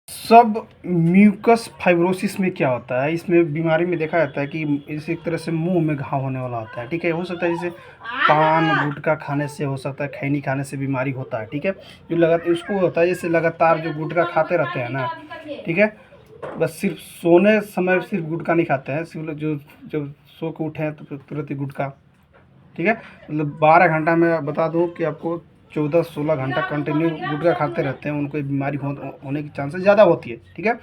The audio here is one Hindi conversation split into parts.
सब म्यूकस फाइब्रोसिस में क्या होता है, इसमें बीमारी में देखा जाता है कि इस एक तरह से मुंह में घाव होने वाला होता है। ठीक है, हो सकता है जैसे पान गुटखा खाने से, हो सकता है खैनी खाने से बीमारी होता है। ठीक है, जो लगातार उसको होता है जैसे लगातार जो गुटखा खाते रहते हैं ना, ठीक है, बस सिर्फ सोने समय सिर्फ गुटखा नहीं खाते हैं, सिर्फ जो जब सो के उठे हैं तो फिर तुरंत ही गुटखा। ठीक है, मतलब 12 घंटा में बता दूँ कि आपको 14-16 घंटा कंटिन्यू गुटखा खाते रहते हैं, उनको बीमारी होने की चांसेस ज़्यादा होती है। ठीक है,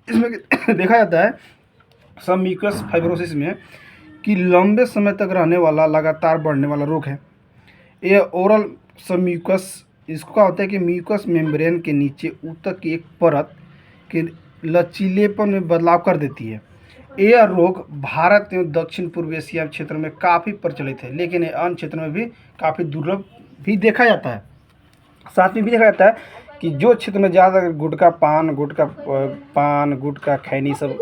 इसमें देखा जाता है सब म्यूकस फाइब्रोसिस में कि लंबे समय तक रहने वाला लगातार बढ़ने वाला रोग है। ये ओरल सब म्यूकस, इसका होता है कि म्यूकस मेम्ब्रेन के नीचे ऊतक की एक परत के लचीलेपन में बदलाव कर देती है। यह रोग भारत एवं दक्षिण पूर्व एशिया क्षेत्र में काफ़ी प्रचलित है, लेकिन अन्य क्षेत्रों में भी काफ़ी दुर्लभ भी देखा जाता है। साथ में भी देखा जाता है कि जो क्षेत्र में ज़्यादा पान गुटखा खैनी सब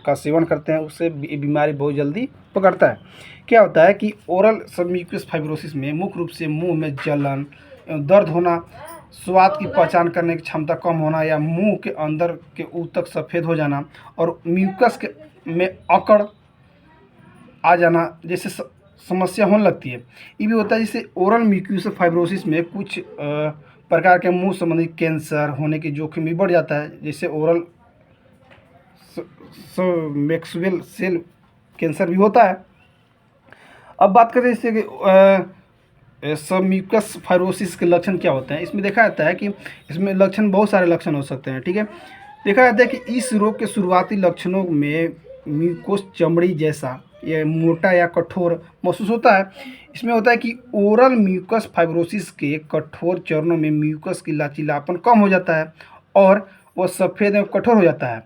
का सेवन करते हैं, उससे बीमारी बहुत जल्दी पकड़ता है। क्या होता है कि ओरल सब म्यूकस फाइब्रोसिस में मुख्य रूप से मुंह में जलन एवं दर्द होना, स्वाद की पहचान करने की क्षमता कम होना या मुंह के अंदर के ऊतक सफ़ेद हो जाना और म्यूकस के में अकड़ आ जाना जैसे समस्या होने लगती है। ये भी होता है जैसे ओरल म्यूकोस फाइब्रोसिस में कुछ प्रकार के मुंह संबंधी कैंसर होने की जोखिम भी बढ़ जाता है, जैसे ओरल मैक्सवेल सेल कैंसर भी होता है। अब बात करें जैसे कि सब म्यूकस फाइब्रोसिस के लक्षण क्या होते हैं। इसमें देखा जाता है कि इसमें लक्षण बहुत सारे लक्षण हो सकते हैं। ठीक है, देखा जाता है कि इस रोग के शुरुआती लक्षणों में म्यूकोस चमड़ी जैसा या मोटा या कठोर महसूस होता है। इसमें होता है कि ओरल म्यूकस फाइब्रोसिस के कठोर चरणों में म्यूकस की लचीलापन कम हो जाता है और वह सफ़ेद एवं कठोर हो जाता है।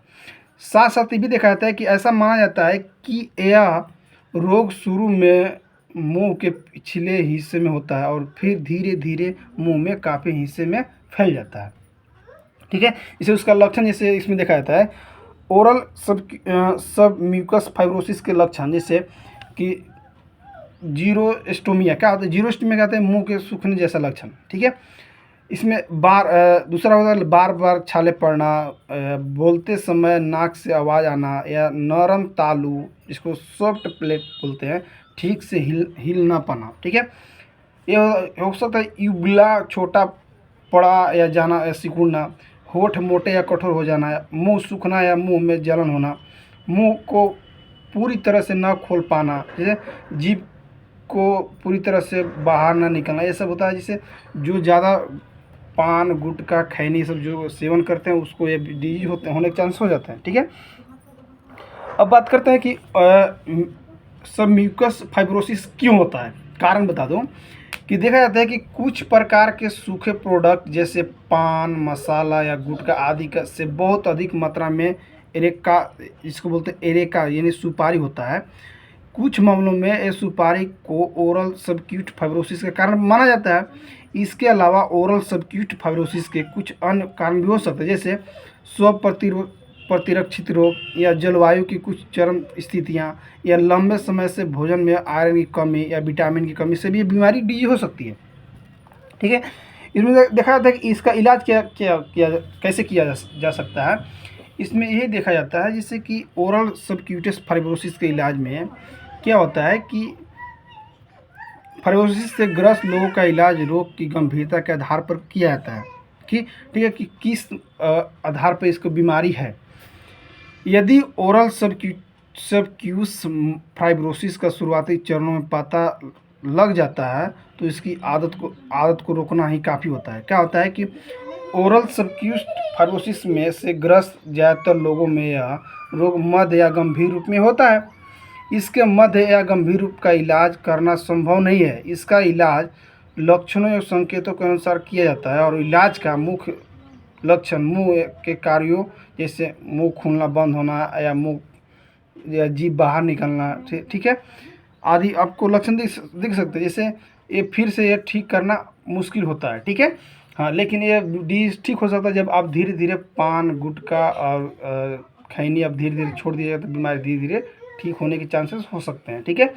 साथ साथ ये भी देखा जाता है कि ऐसा माना जाता है कि यह रोग शुरू में मुंह के पिछले हिस्से में होता है और फिर धीरे धीरे मुंह में काफ़ी हिस्से में फैल जाता है। ठीक है, इसे उसका लक्षण जैसे इसमें देखा जाता है ओरल सब म्यूकस फाइब्रोसिस के लक्षण जैसे कि जीरोस्टोमिया। क्या होता है जीरोस्टोमिया? कहते हैं मुंह के सूखने जैसा लक्षण। ठीक है, इसमें दूसरा होता है बार बार छाले पड़ना, बोलते समय नाक से आवाज़ आना या नरम तालू, जिसको सॉफ्ट प्लेट बोलते हैं, ठीक से हिल ना पाना। ठीक है, ये हो सकता है यूबुला छोटा पड़ा या जाना या सिकुड़ना, होठ मोटे या कठोर हो जाना, मुंह सूखना या मुंह में जलन होना, मुंह को पूरी तरह से न खोल पाना, जैसे जीभ को पूरी तरह से बाहर ना निकलना, ये सब होता है। जैसे जो ज़्यादा पान गुटखा खैनी सब जो सेवन करते हैं उसको ये डिजीज होने के चांस हो जाते हैं। ठीक है, अब बात करते हैं कि सब म्यूकस फाइब्रोसिस क्यों होता है। कारण बता दूं कि देखा जाता है कि कुछ प्रकार के सूखे प्रोडक्ट जैसे पान मसाला या गुटखा आदि का से बहुत अधिक मात्रा में एरेका, जिसको बोलते हैं एरेका यानी सुपारी होता है। कुछ मामलों में ये सुपारी को ओरल सबक्यूट फाइब्रोसिस का कारण माना जाता है। इसके अलावा ओरल सबक्यूट फाइब्रोसिस के कुछ अन्य कारण भी हो सकते हैं, जैसे स्व प्रतिरक्षित रोग या जलवायु की कुछ चरम स्थितियां या लंबे समय से भोजन में आयरन की कमी या विटामिन की कमी से भी ये बीमारी डी हो सकती है। ठीक है, इसमें देखा जाता है कि इसका इलाज कैसे किया जा सकता है। इसमें यही देखा जाता है जैसे कि ओरल सबक्यूटेस फाइब्रोसिस के इलाज में क्या होता है कि फाइब्रोसिस से ग्रस्त लोगों का इलाज रोग की गंभीरता के आधार पर किया जाता है कि ठीक है कि किस आधार पर इसको बीमारी है। यदि ओरल सबक्यूस फाइब्रोसिस का शुरुआती चरणों में पता लग जाता है तो इसकी आदत को रोकना ही काफ़ी होता है। क्या होता है कि ओरल सबक्यूस फाइब्रोसिस में से ग्रस्त ज़्यादातर लोगों में यह रोग मध्य या गंभीर रूप में होता है। इसके मध्य या गंभीर रूप का इलाज करना संभव नहीं है। इसका इलाज लक्षणों या संकेतों के अनुसार किया जाता है और इलाज का मुख्य लक्षण मुंह के कार्यों जैसे मुंह खुलना बंद होना या मुंह या जीभ बाहर निकलना, ठीक है, आदि आपको लक्षण दिख सकते हैं। जैसे ये फिर से ये ठीक करना मुश्किल होता है। ठीक है, हाँ, लेकिन ये डिजीज ठीक हो सकता है जब आप धीरे धीरे पान गुटखा और खैनी आप धीरे धीरे छोड़ दीजिएगा तो बीमारी धीरे धीरे ठीक होने के चांसेस हो सकते हैं। ठीक है।